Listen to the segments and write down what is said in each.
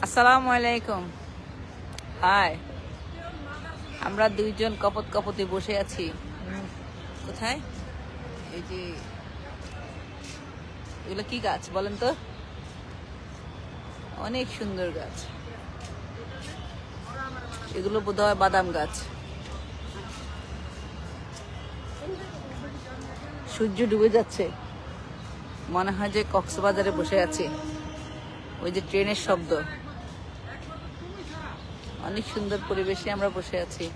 আসসালামু আলাইকুম। হাই, আমরা দুইজন কপত কপতে বসে আছি। কোথায়? এই যে এগুলো কি গাছ বলেন তো? অনেক সুন্দর গাছ। এগুলো বোধহয় বাদাম গাছ। সূর্য ডুবে যাচ্ছে, মনে হয় যে কক্সবাজারে বসে আছি। ওই যে ট্রেনের শব্দ। অনেক সুন্দর পরিবেশে আমরা বসে আছি,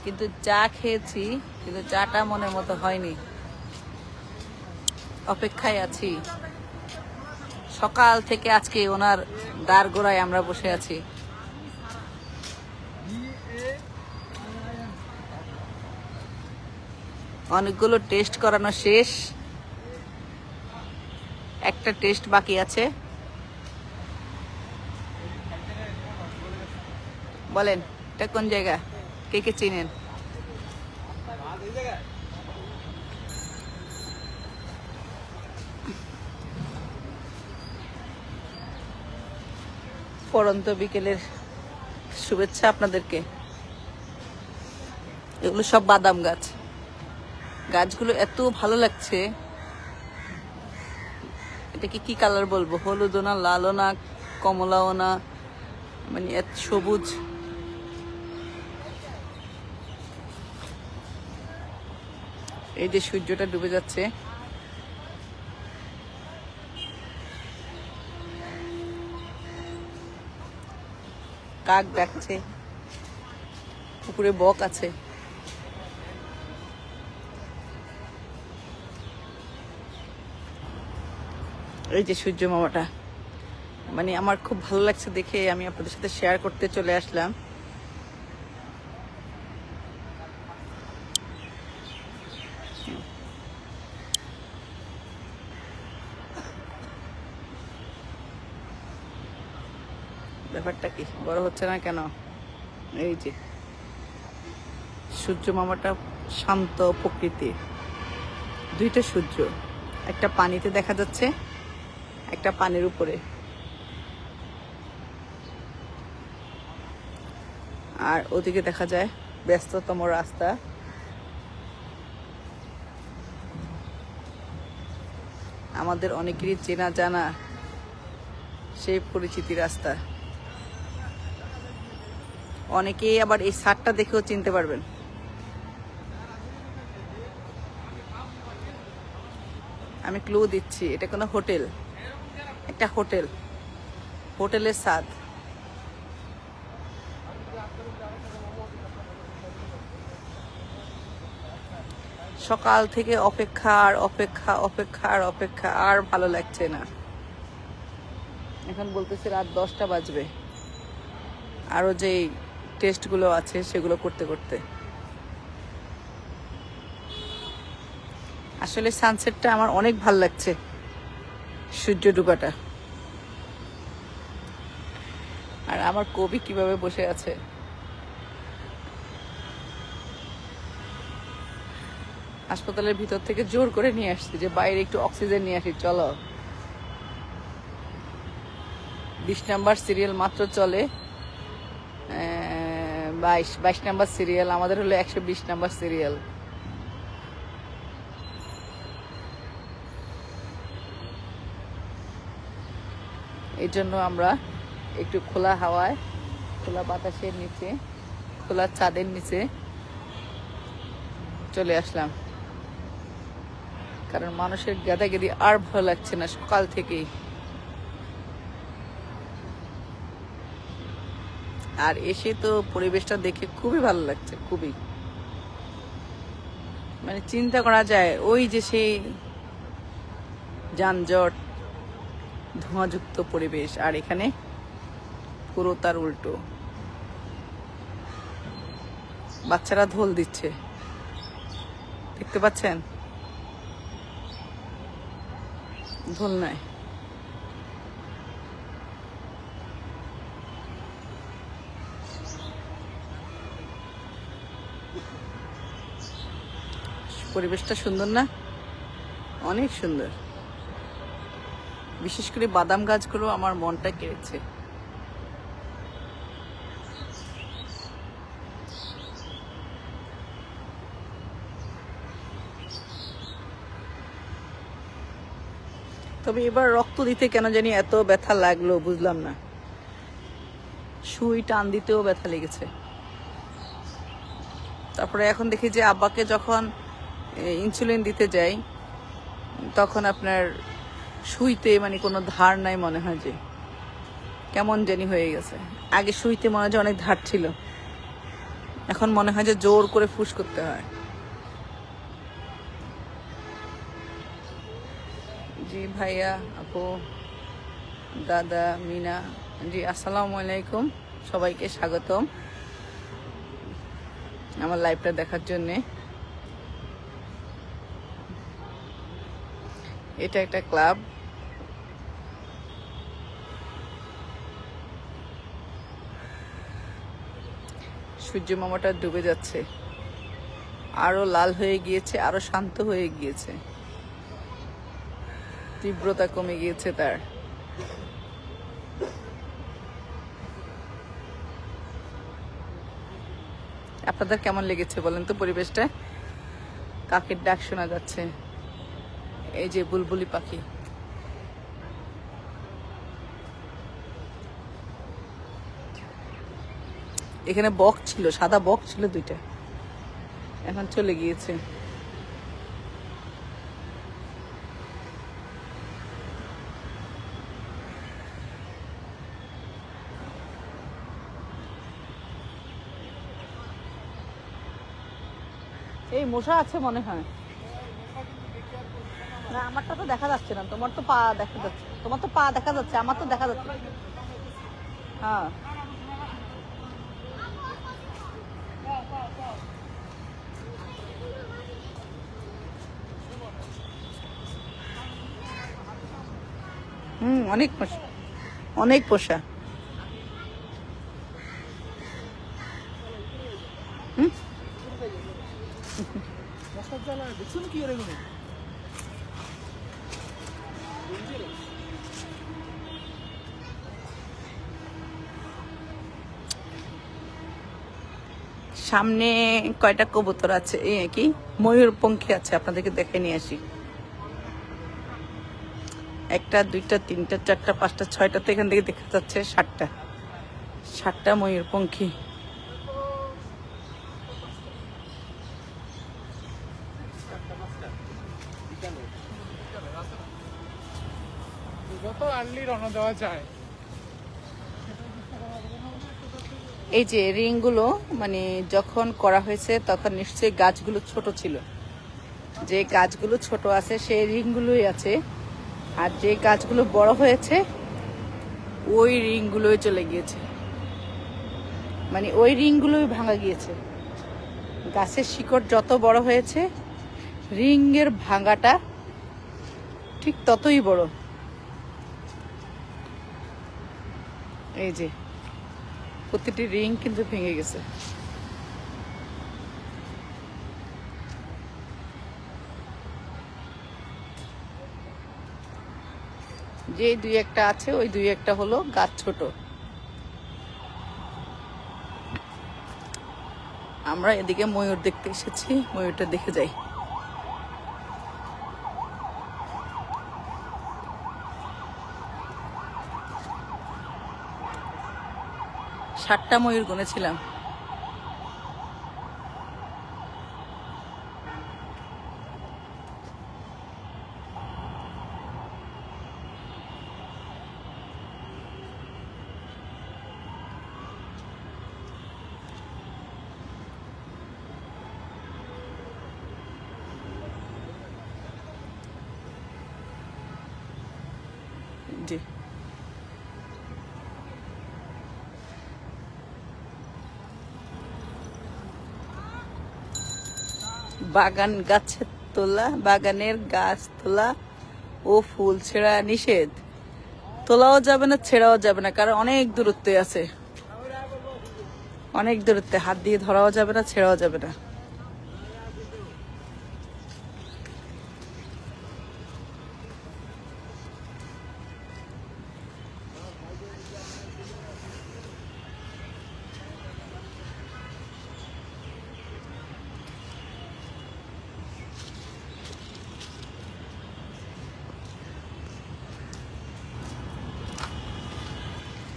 কিন্তু চা খেয়েছি, কিন্তু চাটা মনের মতো হয়নি। অপেক্ষায় আছি। সকাল থেকে আজকে ওনার দ্বার গোড়ায় আমরা বসে আছি। অনেকগুলো টেস্ট করানো শেষ, একটা টেস্ট বাকি আছে। বলেন, এটা কোন জায়গা? কে কে চিনেন? পড়ন্ত বিকেলের শুভেচ্ছা আপনাদেরকে। এগুলো সব বাদাম গাছ। গাছগুলো এত ভালো লাগছে। এটাকে কি কালার বলবো? হলুদও না, লালও না, কমলাও না, মানে এত সবুজ। এই যে সূর্যটা ডুবে যাচ্ছে, কাক ডাকছে, পুকুরে বক আছে। এই যে সূর্য মামাটা, মানে আমার খুব ভালো লাগছে দেখে আমি আপনাদের সাথে শেয়ার করতে চলে আসলাম। ব্যাপারটা কি বড় হচ্ছে না কেন? এই যে সূর্য মামাটা শান্ত প্রকৃতি। দুইটা সূর্য, একটা পানিতে দেখা যাচ্ছে, একটা পানির উপরে। আর ওদিকে দেখা যায় ব্যস্ততম রাস্তা। আমাদের অনেকেরই চেনা জানা সেই পরিচিতি রাস্তা। অনেকেই আবার এই ছাদটা দেখেও চিনতে পারবেন। আমি ক্লু দিচ্ছি, এটা কোনো হোটেল, একটা হোটেল, হোটেলের ছাদ। সকাল থেকে অপেক্ষা আর অপেক্ষা, অপেক্ষা আর অপেক্ষা, আর ভালো লাগছে না। এখন বলতেছে রাত 10টা বাজবে, আরো যেই টেস্টগুলো আছে সেগুলো করতে করতে। আসলে সানসেটটা আমার অনেক ভালো লাগছে, সূর্য ডুবাটা। আর আমার কবি কিভাবে বসে আছে। হাসপাতালের ভিতর থেকে জোর করে নিয়ে আসছি যে বাইরে একটু অক্সিজেন নিয়ে আসি, চলো। 20 নাম্বার সিরিয়াল মাত্র চলে, 22 নাম্বার সিরিয়াল, আমাদের হলো 120 নাম্বার সিরিয়াল। এই জন্য আমরা একটু খোলা হাওয়ায়, খোলা বাতাসের নিচে, খোলা ছাদের নিচে চলে আসলাম। কারণ মানুষের গেদাগেদি আর ভালো লাগছে না সকাল থেকেই। আর এসে তো পরিবেশটা দেখে খুবই ভালো লাগছে, খুবই। মানে চিন্তা করা যায় ওই যে সেই যানজট, ধোঁয়াযুক্ত পরিবেশ, আর এখানে পুরো তার উল্টো। বাচ্চারা ঢোল দিচ্ছে, দেখতে পাচ্ছেন? ঢোল নয়, পরিবেশটা সুন্দর না? অনেক সুন্দর। বিশেষ করে বাদাম গাছগুলো আমার মনটা কেড়েছে। তবে এবার রক্ত দিতে কেন জানি এত ব্যথা লাগলো বুঝলাম না, সুই টান দিতেও ব্যথা লেগেছে। তারপরে এখন দেখি যে আব্বাকে যখন ইনসুলিন দিতে যাই তখন আপনার সুইতে মানে কোনো ধার নাই, মনে হয় যে কেমন জানি হয়ে গেছে। আগে সুইতে মনে হয় যে অনেক ধার ছিল, এখন মনে হয় যে জোর করে ফুস করতে হয়। জি ভাইয়া, আপু, দাদা, মিনা, জি আসসালামু আলাইকুম, সবাইকে স্বাগতম আমার লাইভটা দেখার জন্যে। এটা একটা ক্লাব, সূর্য মামাটা ডুবে যাচ্ছে, আরো লাল হয়ে গিয়েছে, আরো শান্ত হয়ে গিয়েছে, তীব্রতা কমে গিয়েছে তার। আপনাদের কেমন লেগেছে বলেন তো পরিবেশটা? কাকের ডাক শোনা যাচ্ছে, এই যে বুলবুলি পাখি। এখানে বক ছিল, সাদা বক ছিল দুইটা, এখন চলে গিয়েছে। এই মশা আছে মনে হয়। না আমারটা তো দেখা যাচ্ছে না, তোমার তো পা দেখা যাচ্ছে, তোমার তো পা দেখা যাচ্ছে, আমার তো দেখা যাচ্ছে। হ্যাঁ অনেক মশা, অনেক পোষা। সামনে কয়টা কবুতর আছে, কি ময়ূরপঙ্খী আছে, আপনাদেরকে দেখে নিয়ে আসি। একটা, দুইটা, তিনটা, চারটা, পাঁচটা, ছয়টা, তো এখান থেকে দেখা যাচ্ছে ষাটটা ময়ূরপঙ্খী। এই যে রিংগুলো মানে যখন করা হয়েছে তখন নিশ্চয়ই গাছগুলো ছোট ছিল, যে গাছগুলো ছোট আছে সেই রিংগুলোই আছে, আর যে গাছগুলো বড় হয়েছে ওই রিংগুলোই চলে গিয়েছে, মানে ওই রিংগুলোই ভাঙা গিয়েছে। গাছের শিকড় যত বড় হয়েছে রিংয়ের ভাঙাটা ঠিক ততই বড়। এই যে প্রতিটি রিং কিন্তু ভেঙে গেছে। যে দুই একটা আছে ওই দুই একটা হলো গাছ ছোট। আমরা এদিকে ময়ূর দেখতে এসেছি, ময়ূরটা দেখে যাই। ষাটটা ময়ূর গুনেছিলাম। জি বাগান গাছের তোলা, বাগানের গাছ তোলা ও ফুল ছেঁড়া নিষেধ। তোলাও যাবে না, ছেঁড়াও যাবে না, কারণ অনেক দূরত্বে আছে, অনেক দূরত্বে, হাত দিয়ে ধরাও যাবে না, ছেঁড়াও যাবে না।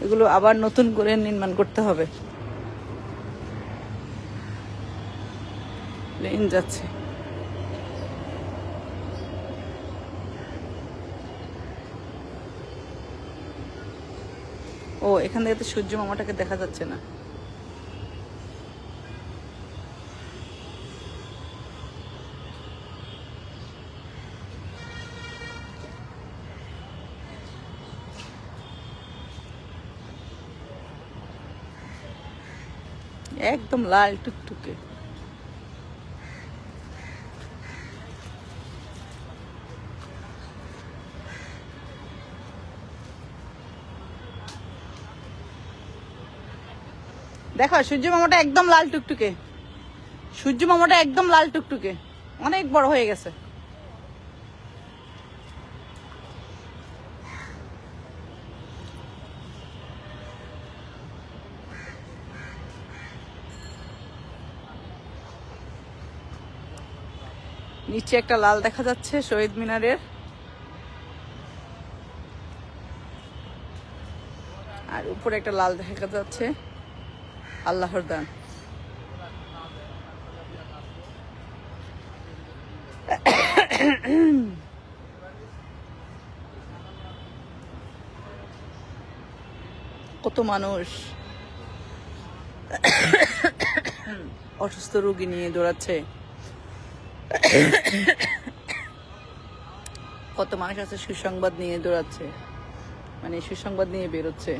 এগুলো আবার নতুন করে নির্মাণ করতে হবে। প্লেন যাচ্ছে। ও এখান থেকে তো সূর্য মামাটাকে দেখা যাচ্ছে না। একদম লাল টুকটুকে। দেখো সূর্য মামাটা একদম লাল টুকটুকে, সূর্য মামাটা একদম লাল টুকটুকে, অনেক বড় হয়ে গেছে। নিচে একটা লাল দেখা যাচ্ছে শহীদ মিনারের, আর উপরে একটা লাল দেখা যাচ্ছে আল্লাহর দান। কত মানুষ অসুস্থ রোগী নিয়ে দৌড়াচ্ছে, কত মানুষ আছে সুসংবাদ নিয়ে দৌড়াচ্ছে, মানে সুসংবাদ নিয়ে বেরোচ্ছে।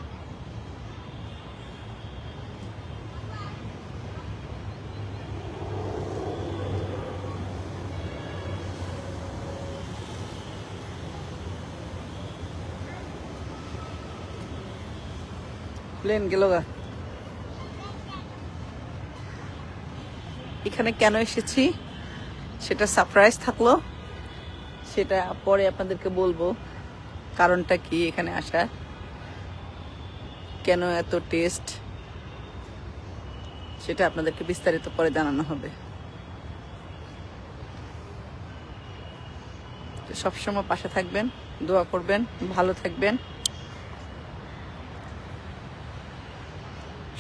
প্লেন গেল গা। এখানে কেন এসেছি সেটা সারপ্রাইজ থাকলো, সেটা পরে আপনাদেরকে বলবো। কারণটা কি এখানে আসা, কেন এত টেস্ট, সেটা আপনাদেরকে বিস্তারিত পরে জানানো হবে। তো সবসময় পাশে থাকবেন, দোয়া করবেন, ভালো থাকবেন।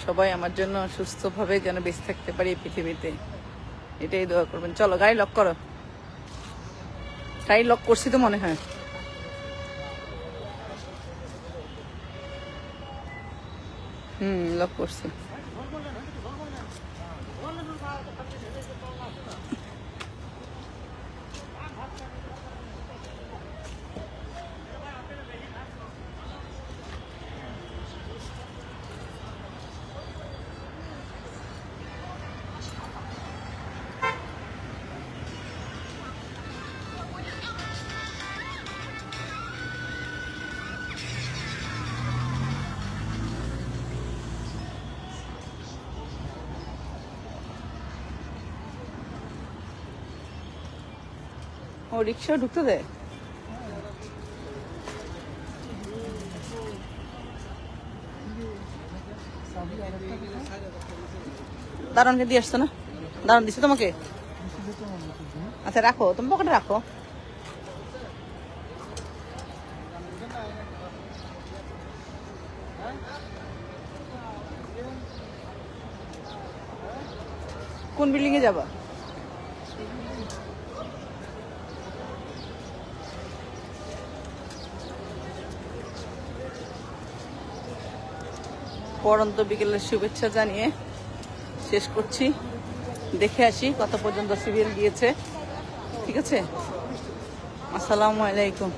সবাই আমার জন্য সুস্থভাবে যেন বেঁচে থাকতে পারি এই পৃথিবীতে, এটাই দোয়া করবেন। চলো গাড়ি লক করো। গাড়ি লক করছি তো মনে হয়। লক করছি। ও রিক্সা ঢুকতে দেয়। দারুণকে দিয়ে আসছো না? দারুণ দিচ্ছে তোমাকে? আচ্ছা রাখো, তুমি পকেটে রাখো। কোন বিল্ডিং এ যাবা? পড়ন্ত বিকেলের শুভেচ্ছা জানিয়ে শেষ করছি। দেখে আসি কত পর্যন্ত সিরিয়াল দিয়েছে। ঠিক আছে, আসসালামু আলাইকুম।